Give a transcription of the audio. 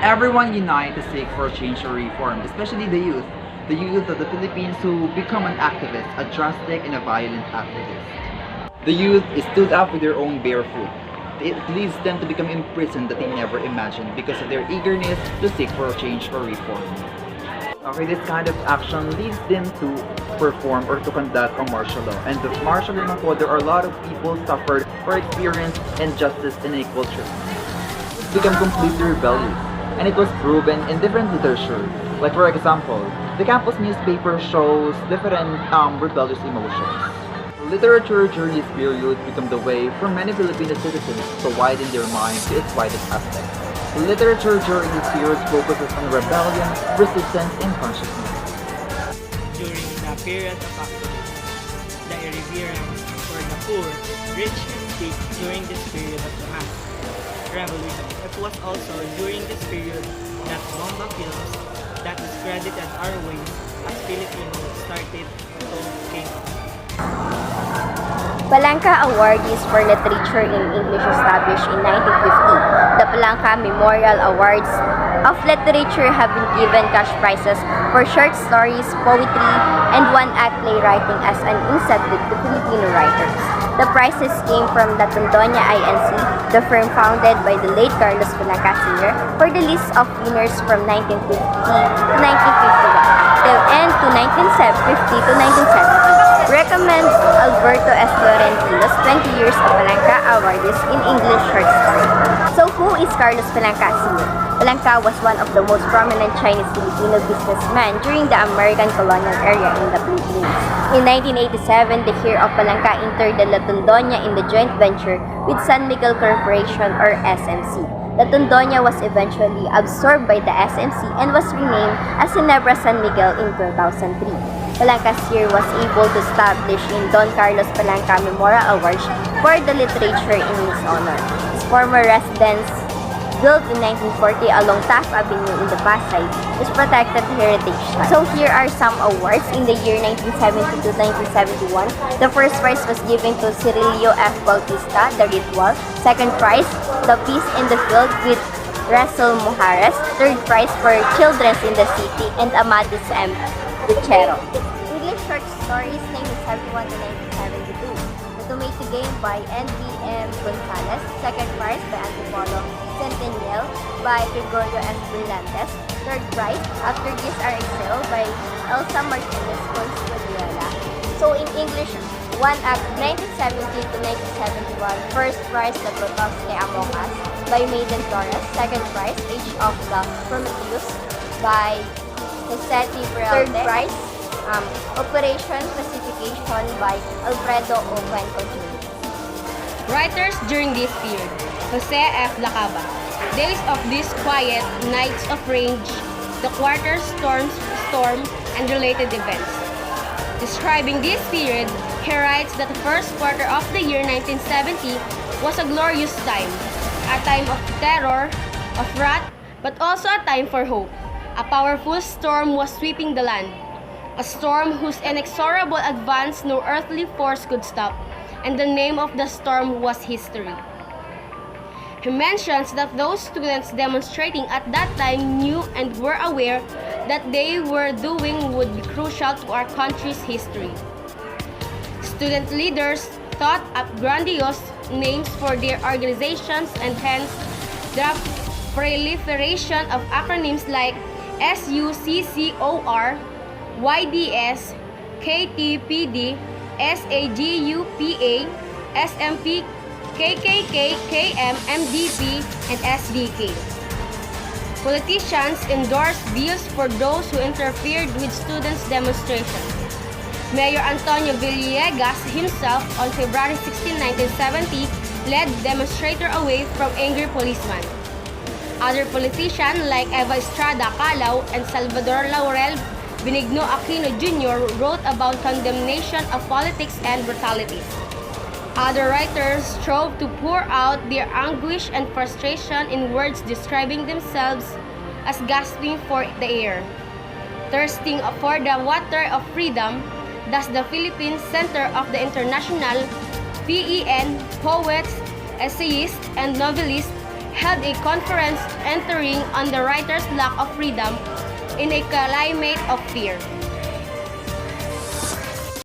Everyone unite to seek for change or reform, especially the youth. The youth of the Philippines who become an activist, a drastic and a violent activist. The youth stood up with their own bare foot. It leads them to become imprisoned that they never imagined because of their eagerness to seek for change or reform. Okay, this kind of action leads them to perform or to conduct a martial law. And the martial law po, there are a lot of people suffered or experienced injustice and equal treatment. It's become completely rebellious. And it was proven in different literature. Like for example, the campus newspaper shows different rebellious emotions. Literature during this period became the way for many Filipino citizens to widen their mind to its widest aspects. Literature during this period focuses on rebellion, resistance, and consciousness. During the period of activism, the irreverence for the poor reached its peak during this period of the mass revolution. It was also during this period that Bomba films that discredited our way as Filipinos started to came up. Palanca Awardees for Literature in English established in 1950. The Palanca Memorial Awards of Literature have been given cash prizes for short stories, poetry, and one-act playwriting as an incentive to Filipino writers. The prizes came from the Tondonia INC, the firm founded by the late Carlos Palanca Sr. for the list of winners from 1950 to 1951 and to 1950 to 1970. Recommend Alberto S. Florentinos 20 years of Palanca Awardees in English short story. So who is Carlos Palanca Sr.? Palanca was one of the most prominent Chinese-Filipino businessmen during the American colonial area in the Philippines. In 1987, the heir of Palanca entered the La Tondonia in the joint venture with San Miguel Corporation or SMC. La Tondonia was eventually absorbed by the SMC and was renamed as Ginebra San Miguel in 2003. Palanca's year was able to establish in Don Carlos Palanca Memorial Awards for the literature in his honor. His former residence, built in 1940 along Taft Avenue in the Pasay, is protected heritage site. So here are some awards in the year 1970 to 1971. The first prize was given to Cirilio F. Bautista, The Ritual. Second prize, The Peace in the Field with Russell Mujares. Third prize for Children's in the City and Amadis M. Duchero. English short stories 1971 to 1972. The Tomato Game by N.B.M. Gonzalez. Second prize by Antipolo Centennial by Gregorio S. Brillantes. Third prize, After This Are Excel by Elsa Martinez Consuela. So in English, one act 1970 to 1971. First prize, The Grotesque Among Us by Maiden Torres. Second prize, Age of the Prometheus by Jose T. Third prize, Operation Classification by Alfredo O. Cuenco Jr. Writers during this period: Jose F. Lacaba. Days of This Quiet, Nights of Range, The Quarter Storm, and Related Events. Describing this period, he writes that the first quarter of the year 1970 was a glorious time, a time of terror, of wrath, but also a time for hope. A powerful storm was sweeping the land, a storm whose inexorable advance no earthly force could stop, and the name of the storm was history. He mentions that those students demonstrating at that time knew and were aware that they were doing would be crucial to our country's history. Student leaders thought up grandiose names for their organizations and hence the proliferation of acronyms like SUCCOR, YDS, KTPD, SAGUPA, SMP, KKK, KM, MDP, and SDK. Politicians endorsed bills for those who interfered with students' demonstrations. Mayor Antonio Villegas himself on February 16, 1970 led demonstrators away from angry policemen. Other politicians like Eva Estrada Calao and Salvador Laurel Benigno Aquino Jr. wrote about condemnation of politics and brutalities. Other writers strove to pour out their anguish and frustration in words describing themselves as gasping for the air, thirsting for the water of freedom. Thus, the Philippines Center of the International PEN, poets, essayists, and novelists held a conference entering on the writer's lack of freedom in a climate of fear.